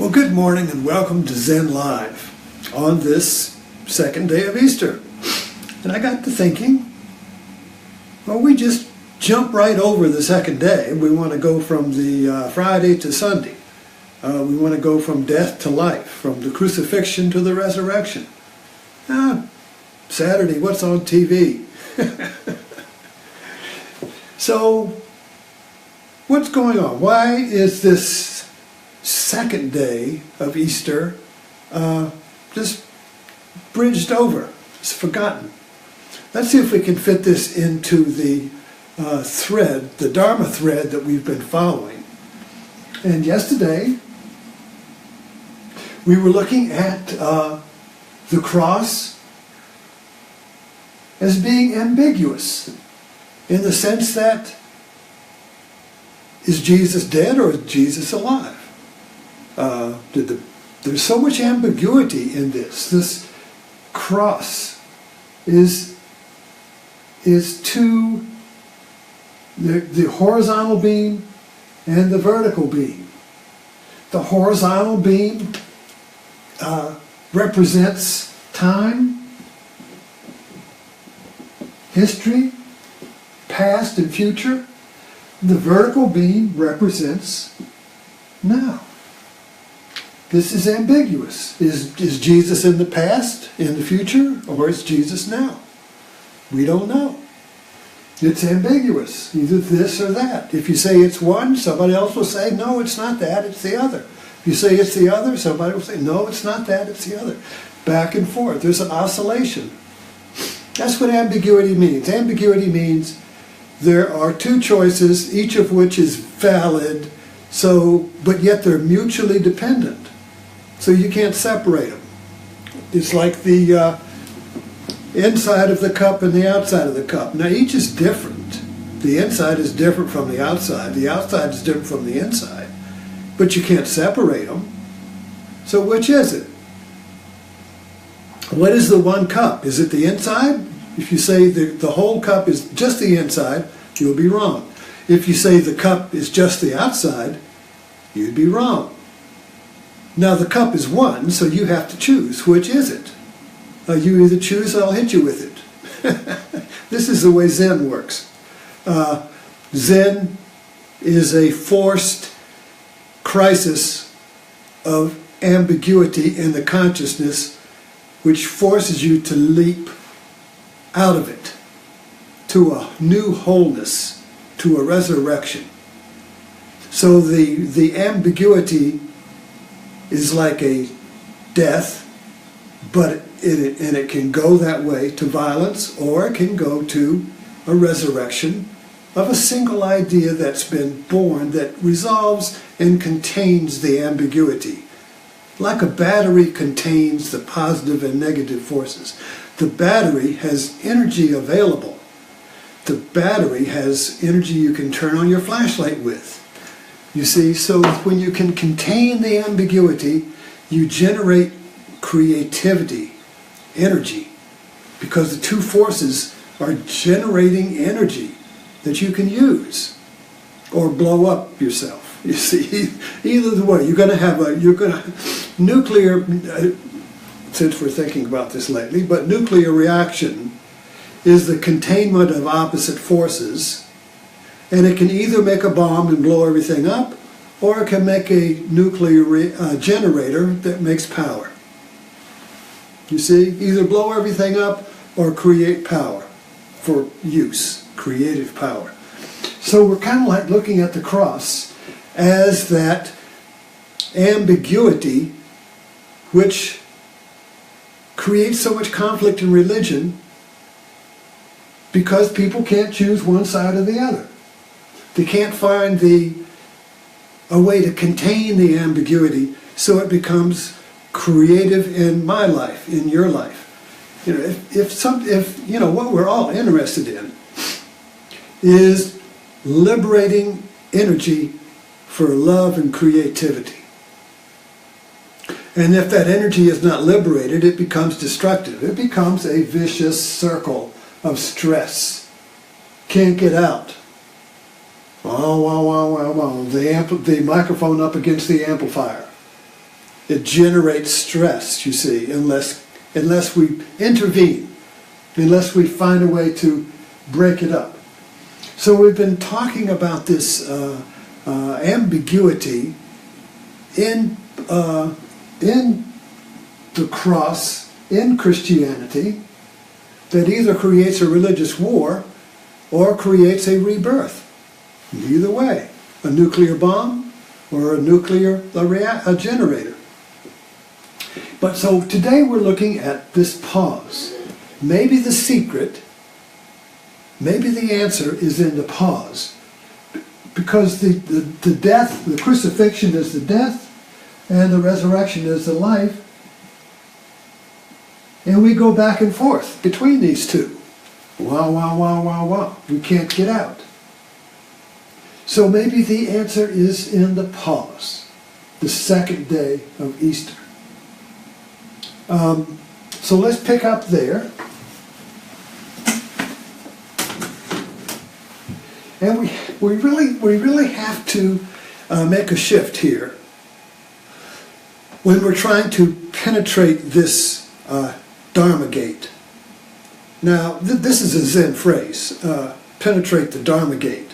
Well, good morning and welcome to Zen Live on this second day of Easter. And I got to thinking, well, we just jump right over the second day. We want to go from the Friday to Sunday. We want to go from death to life, from the crucifixion to the resurrection. Saturday, what's on TV? So, what's going on? Why is this second day of Easter just bridged over? It's forgotten. Let's see if we can fit this into the thread, the Dharma thread that we've been following. And yesterday, we were looking at the cross as being ambiguous, in the sense that, is Jesus dead or is Jesus alive? There's so much ambiguity in this. This cross is to the horizontal beam and the vertical beam. The horizontal beam represents time, history, past and future. The vertical beam represents now. This is ambiguous. Is Jesus in the past, in the future, or is Jesus now? We don't know. It's ambiguous, either this or that. If you say it's one, somebody else will say, no, it's not that, it's the other. If you say it's the other, somebody will say, no, it's not that, it's the other. Back and forth. There's an oscillation. That's what ambiguity means. Ambiguity means there are two choices, each of which is valid, but yet they're mutually dependent. So you can't separate them. It's like the inside of the cup and the outside of the cup. Now each is different. The inside is different from the outside. The outside is different from the inside. But you can't separate them. So which is it? What is the one cup? Is it the inside? If you say the whole cup is just the inside, you'll be wrong. If you say the cup is just the outside, you'd be wrong. Now the cup is one, so you have to choose. Which is it? You either choose or I'll hit you with it. This is the way Zen works. Zen is a forced crisis of ambiguity in the consciousness, which forces you to leap out of it to a new wholeness, to a resurrection. So the ambiguity is like a death, but it can go that way to violence, or it can go to a resurrection of a single idea that's been born that resolves and contains the ambiguity. Like a battery contains the positive and negative forces. The battery has energy available. The battery has energy you can turn on your flashlight with. You see, so when you can contain the ambiguity, you generate creativity, energy, because the two forces are generating energy that you can use or blow up yourself. You see, either the way, you're going to nuclear, since we're thinking about this lately, but nuclear reaction is the containment of opposite forces. And it can either make a bomb and blow everything up, or it can make a nuclear generator that makes power. You see, either blow everything up or create power for use, creative power. So we're kind of like looking at the cross as that ambiguity which creates so much conflict in religion because people can't choose one side or the other. They can't find a way to contain the ambiguity so it becomes creative in my life, in your life. You know, if you know what we're all interested in is liberating energy for love and creativity. And if that energy is not liberated, it becomes destructive. It becomes a vicious circle of stress. Can't get out. The microphone up against the amplifier. it generates stress, you see, unless we intervene, unless we find a way to break it up. So we've been talking about this ambiguity in the cross, in Christianity, that either creates a religious war or creates a rebirth. Either way, a nuclear bomb or a nuclear generator. But so today we're looking at this pause. Maybe the secret, maybe the answer is in the pause. Because the death, the crucifixion is the death, and the resurrection is the life. And we go back and forth between these two. Wow, wow, wow, wow, wow. We can't get out. So maybe the answer is in the pause, the second day of Easter. So let's pick up there. And we really have to make a shift here when we're trying to penetrate this Dharma gate. Now, this is a Zen phrase, penetrate the Dharma gate.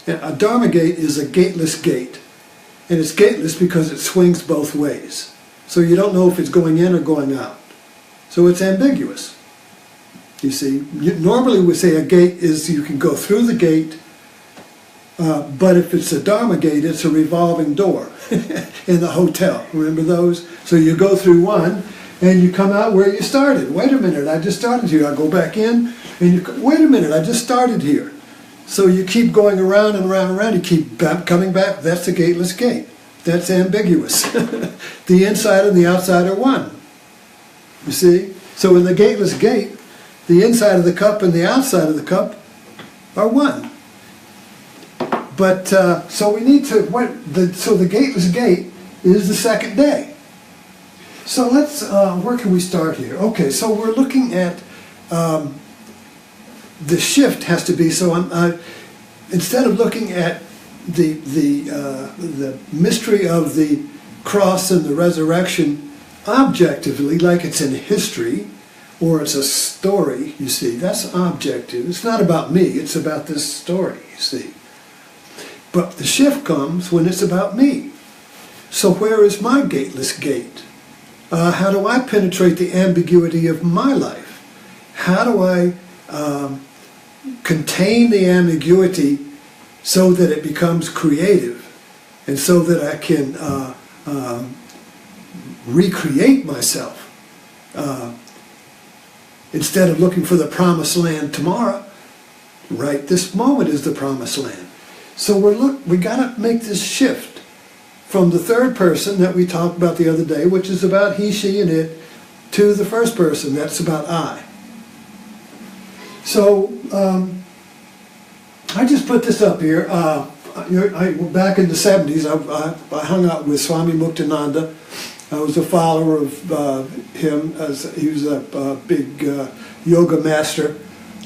And a Dharma gate is a gateless gate. And it's gateless because it swings both ways. So you don't know if it's going in or going out. So it's ambiguous. You see, normally we say a gate is you can go through the gate, but if it's a Dharma gate, it's a revolving door in the hotel. Remember those? So you go through one, and you come out where you started. Wait a minute, I just started here. I go back in, and wait a minute, I just started here. So you keep going around and around and around. You keep coming back. That's the gateless gate. That's ambiguous. The inside and the outside are one. You see? So in the gateless gate, the inside of the cup and the outside of the cup are one. But so we need to. So the gateless gate is the second day. So let's. Where can we start here? Okay. So we're looking at. The shift has to be so. Instead of looking at the mystery of the cross and the resurrection objectively, like it's in history or it's a story, you see, that's objective. It's not about me, it's about this story, you see. But the shift comes when it's about me. So where is my gateless gate? How do I penetrate the ambiguity of my life? How do I contain the ambiguity so that it becomes creative and so that I can recreate myself instead of looking for the promised land tomorrow. Right this moment is the promised land. So we got to make this shift from the third person that we talked about the other day, which is about he, she, and it, to the first person, that's about I. So I just put this up here. Back in the 70s, I hung out with Swami Muktananda. I was a follower of him, as he was a big yoga master.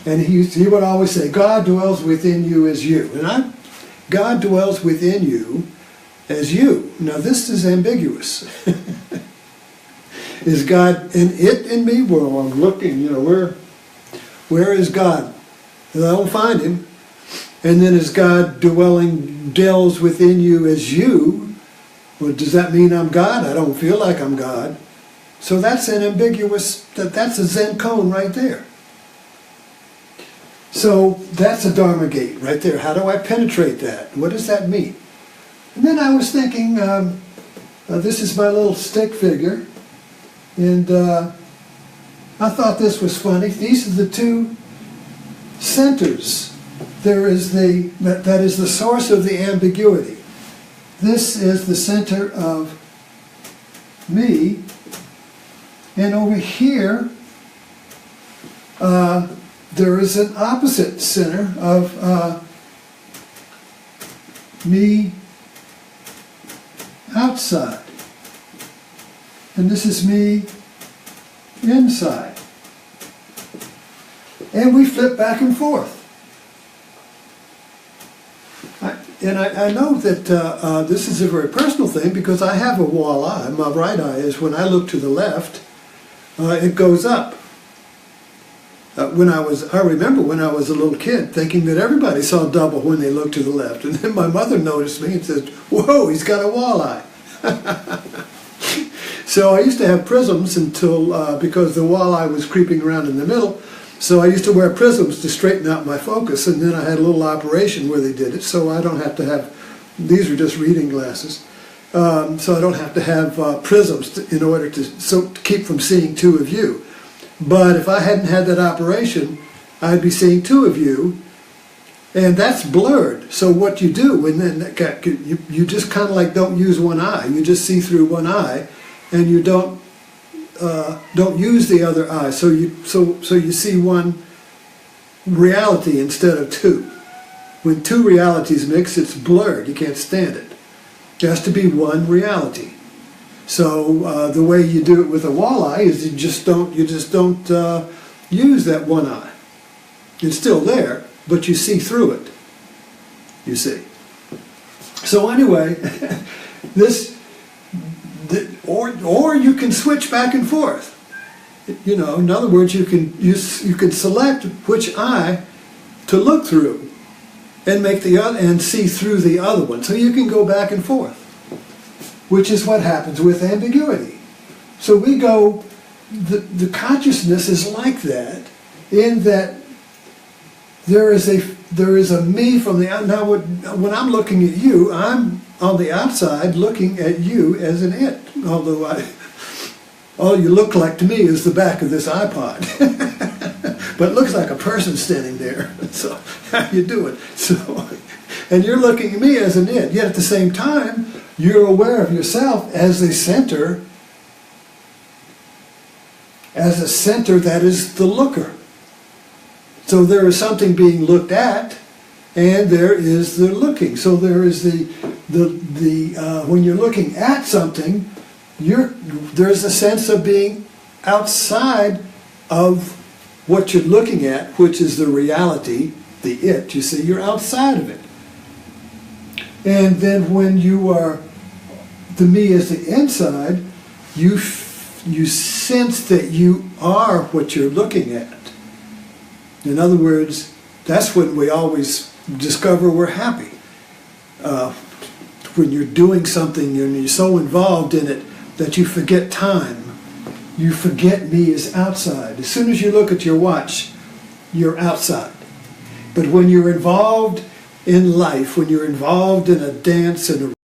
And he would always say, God dwells within you as you. And God dwells within you as you. Now this is ambiguous. Is God in it in me? Well, I'm looking, where is God? And I don't find him. And then is God dwells within you as you? Well, does that mean I'm God? I don't feel like I'm God. So that's an ambiguous, that's a Zen cone right there. So that's a Dharma gate right there. How do I penetrate that? What does that mean? And then I was thinking, this is my little stick figure. And I thought this was funny. These are the two centers. There is that is the source of the ambiguity. This is the center of me, and over here there is an opposite center of me outside, and this is me inside, and we flip back and forth. And I know that this is a very personal thing because I have a wall eye. My right eye is, when I look to the left, it goes up. I remember when I was a little kid thinking that everybody saw double when they looked to the left. And then my mother noticed me and said, "Whoa, he's got a wall eye." So I used to have prisms until, because the wall eye was creeping around in the middle, so I used to wear prisms to straighten out my focus, and then I had a little operation where they did it, so I don't have to have, these are just reading glasses, so I don't have to have prisms in order to keep from seeing two of you. But if I hadn't had that operation, I'd be seeing two of you, and that's blurred. So what you do, when then you just kind of like don't use one eye. You just see through one eye, and you don't use the other eye. So you see one reality instead of two. When two realities mix, it's blurred. You can't stand it. It has to be one reality. So the way you do it with a walleye is you just don't use that one eye. It's still there, but you see through it. You see. So anyway, or you can switch back and forth. You know, in other words, you can select which eye to look through, and make the other and see through the other one. So you can go back and forth, which is what happens with ambiguity. So we go. The consciousness is like that, in that there is a me from the out. Now, when I'm looking at you, I'm on the outside looking at you as an it. Although all you look like to me is the back of this iPod. But it looks like a person standing there. So how you doing? So, and you're looking at me as an it. Yet at the same time, you're aware of yourself as a center that is the looker. So there is something being looked at, and there is the looking. So there is when you're looking at something, there's a sense of being outside of what you're looking at, which is the reality, the it. You see, you're outside of it. And then when you are, the me is the inside, you sense that you are what you're looking at. In other words, that's when we always discover we're happy. When you're doing something and you're so involved in it that you forget time. You forget me is outside. As soon as you look at your watch, you're outside. But when you're involved in life, when you're involved in a dance and a